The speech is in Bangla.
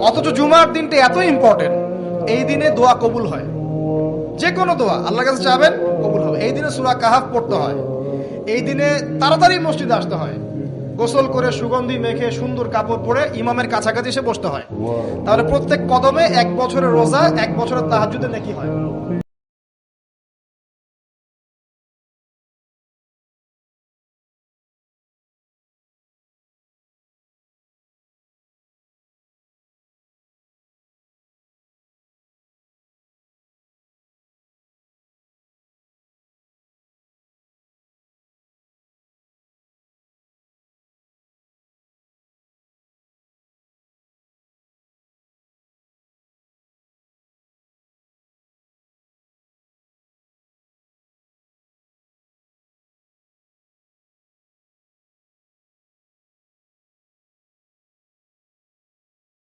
অথচ জুমার দিনটা এত ইম্পর্টেন্ট, এই দিনে দোয়া কবুল হয়। যে কোনো দোয়া আল্লাহর কাছে চাবেন কবুল হবে। এই দিনে সূরা কাহাফ পড়তে হয়, এই দিনে তাড়াতাড়ি মসজিদে আসতে হয়, গোসল করে সুগন্ধি মেখে সুন্দর কাপড় পরে ইমামের কাছাকাছি এসে বসতে হয়। তাহলে প্রত্যেক কদমে 1 বছরের রোজা, 1 বছরের তাহাজ্জুদের নেকি হয়।